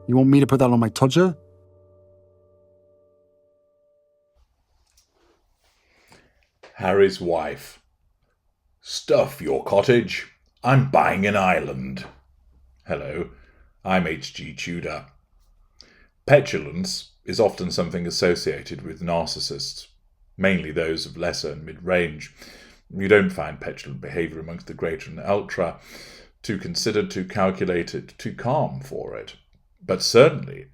You want me to put that on my Tudor? Harry's wife. Stuff your cottage. I'm buying an island. Hello, I'm HG Tudor. Petulance is often something associated with narcissists, mainly those of lesser and mid-range. You don't find petulant behaviour amongst the greater and ultra, too considered, too calculated, too calm for it. But certainly,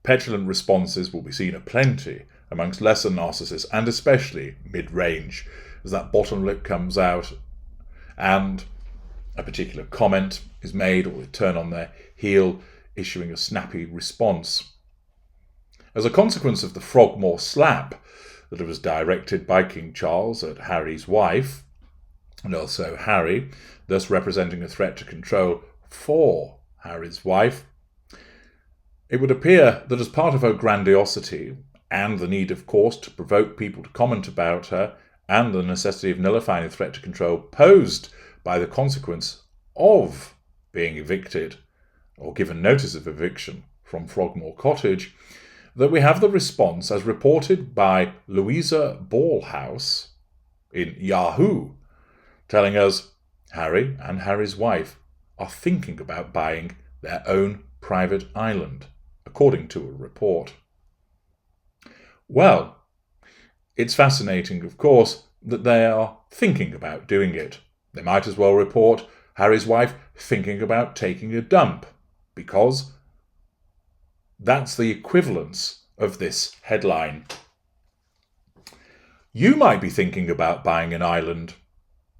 petulant responses will be seen aplenty amongst lesser narcissists, and especially mid-range, as that bottom lip comes out and a particular comment is made, or they turn on their heel, issuing a snappy response. As a consequence of the Frogmore slap that was directed by King Charles at Harry's wife, and also Harry, thus representing a threat to control for Harry's wife, it would appear that as part of her grandiosity, and the need, of course, to provoke people to comment about her, and the necessity of nullifying the threat to control posed by the consequence of being evicted, or given notice of eviction from Frogmore Cottage, that we have the response as reported by Louisa Ballhouse in Yahoo, telling us Harry and Harry's wife are thinking about buying their own private island, according to a report. Well, it's fascinating, of course, that they are thinking about doing it. They might as well report Harry's wife thinking about taking a dump, because that's the equivalence of this headline. You might be thinking about buying an island.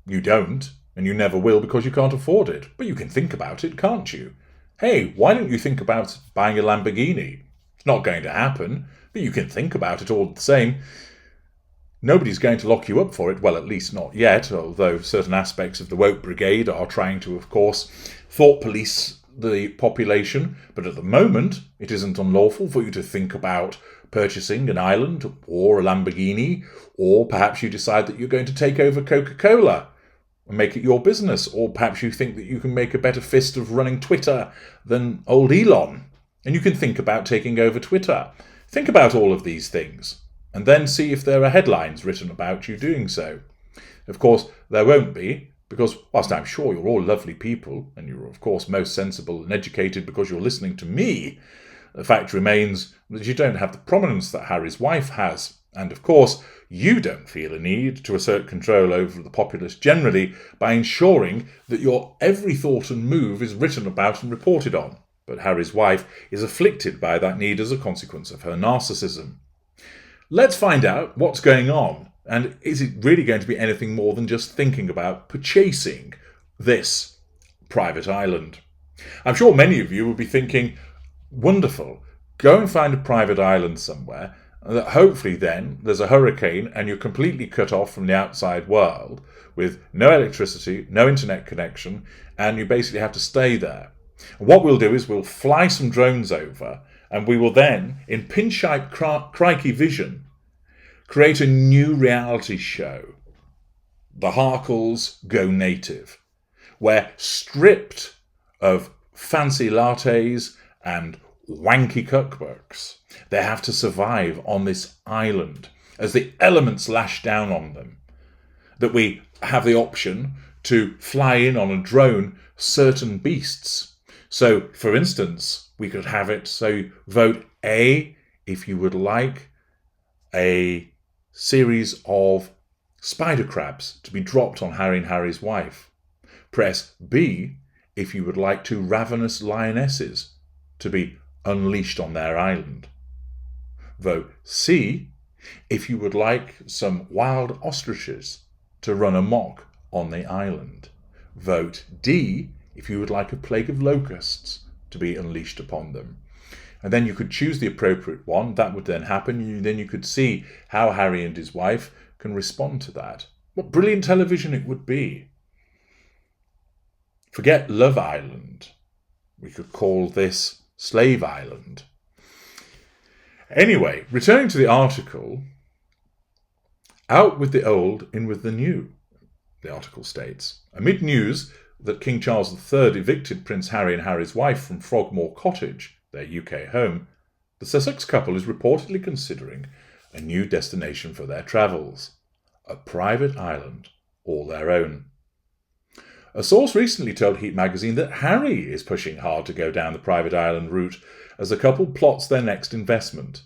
You don't, and you never will because you can't afford it. But you can think about it, can't you? Hey, why don't you think about buying a Lamborghini? It's not going to happen, but you can think about it all the same. Nobody's going to lock you up for it, well, at least not yet, although certain aspects of the woke brigade are trying to, of course, thought police the population, but at the moment it isn't unlawful for you to think about purchasing an island or a Lamborghini, or perhaps you decide that you're going to take over Coca-Cola and make it your business, or perhaps you think that you can make a better fist of running Twitter than old Elon, and you can think about taking over Twitter. Think about all of these things, and then see if there are headlines written about you doing so. Of course, there won't be, because whilst I'm sure you're all lovely people, and you're of course most sensible and educated because you're listening to me, the fact remains that you don't have the prominence that Harry's wife has, and of course you don't feel a need to assert control over the populace generally by ensuring that your every thought and move is written about and reported on. But Harry's wife is afflicted by that need as a consequence of her narcissism. Let's find out what's going on, and is it really going to be anything more than just thinking about purchasing this private island? I'm sure many of you will be thinking, wonderful, go and find a private island somewhere, and that hopefully then there's a hurricane and you're completely cut off from the outside world with no electricity, no internet connection, and you basically have to stay there. And what we'll do is we'll fly some drones over, and we will then, in pinstripe crikey vision, create a new reality show, The Markles Go Native, where stripped of fancy lattes and wanky cookbooks, they have to survive on this island as the elements lash down on them. That we have the option to fly in on a drone certain beasts. So, for instance, we could have it so vote A if you would like a series of spider crabs to be dropped on Harry and Harry's wife. Press B if you would like two ravenous lionesses to be unleashed on their island. Vote C if you would like some wild ostriches to run amok on the island. Vote D if you would like a plague of locusts to be unleashed upon them. And then you could choose the appropriate one. That would then happen. Then you could see how Harry and his wife can respond to that. What brilliant television it would be. Forget Love Island. We could call this Slave Island. Anyway, returning to the article, out with the old, in with the new, the article states. Amid news that King Charles III evicted Prince Harry and Harry's wife from Frogmore Cottage, their UK home, the Sussex couple is reportedly considering a new destination for their travels, a private island all their own. A source recently told Heat magazine that Harry is pushing hard to go down the private island route as the couple plots their next investment,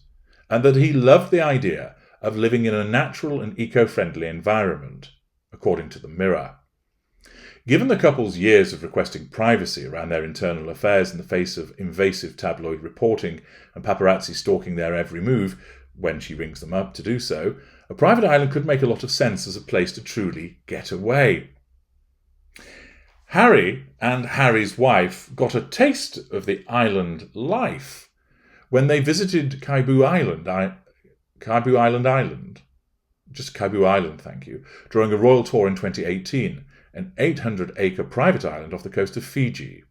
and that he loved the idea of living in a natural and eco-friendly environment, according to the Mirror. Given the couple's years of requesting privacy around their internal affairs in the face of invasive tabloid reporting and paparazzi stalking their every move when she rings them up to do so, a private island could make a lot of sense as a place to truly get away. Harry and Harry's wife got a taste of the island life when they visited Kaibu Island, during a royal tour in 2018, an 800-acre private island off the coast of Fiji.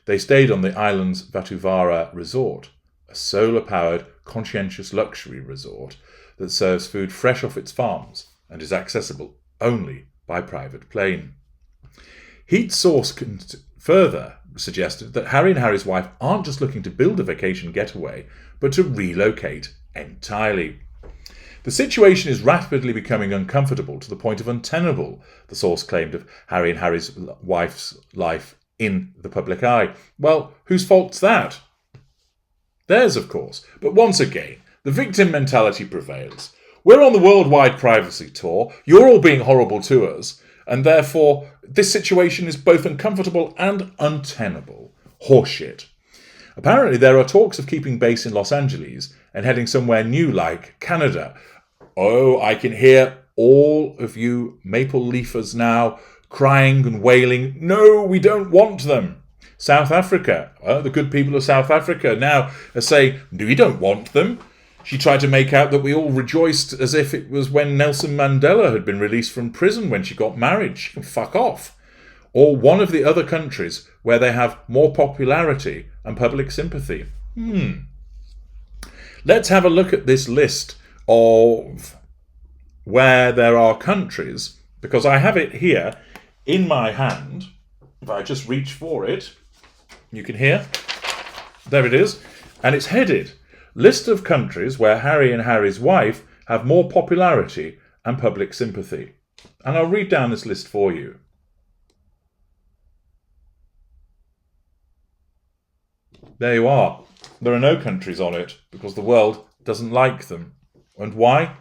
They stayed on the island's Vatuvara Resort, a solar-powered, conscientious luxury resort that serves food fresh off its farms and is accessible only by private plane. Heat source further suggested that Harry and Harry's wife aren't just looking to build a vacation getaway, but to relocate entirely. The situation is rapidly becoming uncomfortable to the point of untenable, the source claimed of Harry and Harry's wife's life in the public eye. Well, whose fault's that? Theirs, of course. But once again, the victim mentality prevails. We're on the worldwide privacy tour, you're all being horrible to us, and therefore this situation is both uncomfortable and untenable. Horseshit. Apparently there are talks of keeping base in Los Angeles and heading somewhere new like Canada. Oh, I can hear all of you maple leafers now crying and wailing, no, we don't want them. South Africa, the good people of South Africa now are saying, no, we don't want them. She tried to make out that we all rejoiced as if it was when Nelson Mandela had been released from prison when she got married. She can fuck off. Or one of the other countries where they have more popularity and public sympathy. Let's have a look at this list of where there are countries, because I have it here in my hand. If I just reach for it, you can hear. There it is. And it's headed, List of countries where Harry and Harry's wife have more popularity and public sympathy. And I'll read down this list for you. There you are. There are no countries on it because the world doesn't like them. And why?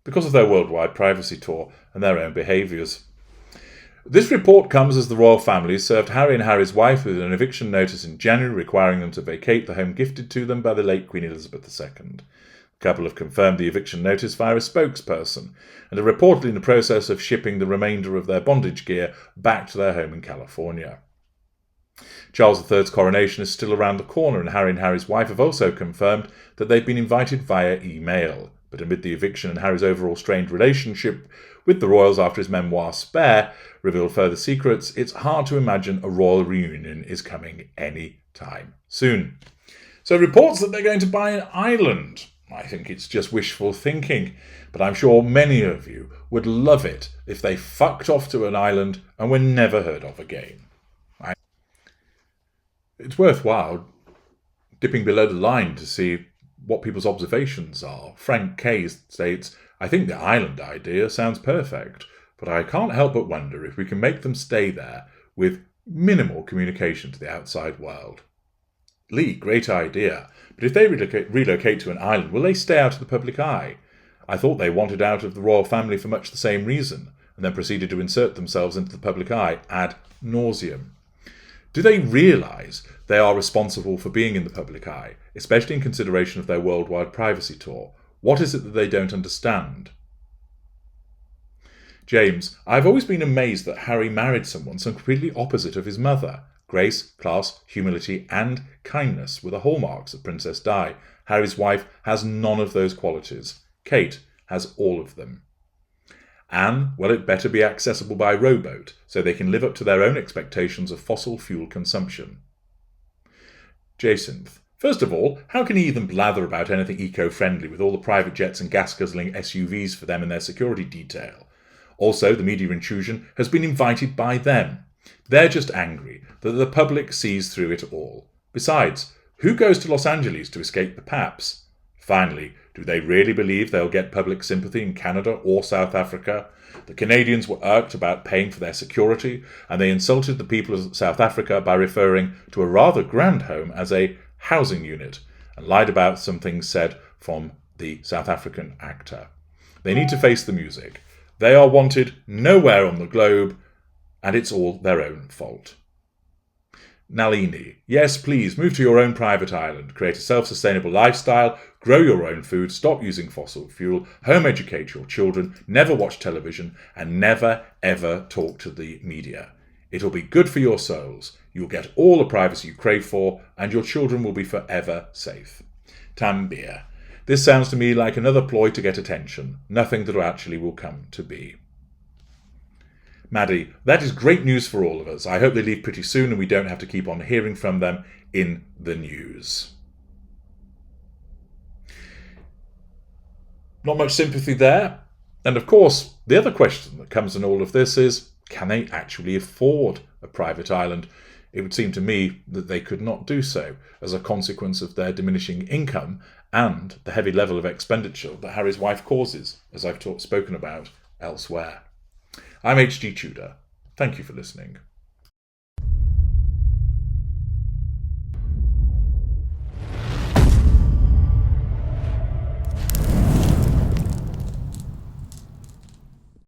Because of their worldwide privacy tour and their own behaviours. This report comes as the royal family served Harry and Harry's wife with an eviction notice in January requiring them to vacate the home gifted to them by the late Queen Elizabeth II. The couple have confirmed the eviction notice via a spokesperson and are reportedly in the process of shipping the remainder of their bondage gear back to their home in California. Charles III's coronation is still around the corner, and Harry and Harry's wife have also confirmed that they've been invited via email. But amid the eviction and Harry's overall strained relationship with the royals after his memoir Spare revealed further secrets, it's hard to imagine a royal reunion is coming any time soon. So reports that they're going to buy an island. I think it's just wishful thinking, but I'm sure many of you would love it if they fucked off to an island and were never heard of again. It's worthwhile dipping below the line to see what people's observations are. Frank K states, I think the island idea sounds perfect, but I can't help but wonder if we can make them stay there with minimal communication to the outside world. Lee, great idea, but if they relocate to an island, will they stay out of the public eye? I thought they wanted out of the royal family for much the same reason, and then proceeded to insert themselves into the public eye ad nauseum. Do they realise they are responsible for being in the public eye, especially in consideration of their worldwide privacy tour? What is it that they don't understand? James, I've always been amazed that Harry married someone so completely opposite of his mother. Grace, class, humility and kindness were the hallmarks of Princess Di. Harry's wife has none of those qualities. Kate has all of them. Anne, well, it better be accessible by rowboat, so they can live up to their own expectations of fossil fuel consumption. Jacinth, first of all, how can he even blather about anything eco-friendly with all the private jets and gas-guzzling SUVs for them and their security detail? Also, the media intrusion has been invited by them. They're just angry that the public sees through it all. Besides, who goes to Los Angeles to escape the Paps? Finally, do they really believe they'll get public sympathy in Canada or South Africa? The Canadians were irked about paying for their security, and they insulted the people of South Africa by referring to a rather grand home as a housing unit, and lied about some things said from the South African actor. They need to face the music. They are wanted nowhere on the globe, and it's all their own fault. Nalini, yes, please, move to your own private island, create a self-sustainable lifestyle, grow your own food, stop using fossil fuel, home educate your children, never watch television, and never, ever talk to the media. It'll be good for your souls. You'll get all the privacy you crave for, and your children will be forever safe. Tambir, this sounds to me like another ploy to get attention, nothing that actually will come to be. Maddie, that is great news for all of us. I hope they leave pretty soon and we don't have to keep on hearing from them in the news. Not much sympathy there. And of course, the other question that comes in all of this is, can they actually afford a private island? It would seem to me that they could not do so as a consequence of their diminishing income and the heavy level of expenditure that Harry's wife causes, as I've spoken about elsewhere. I'm HG Tudor. Thank you for listening.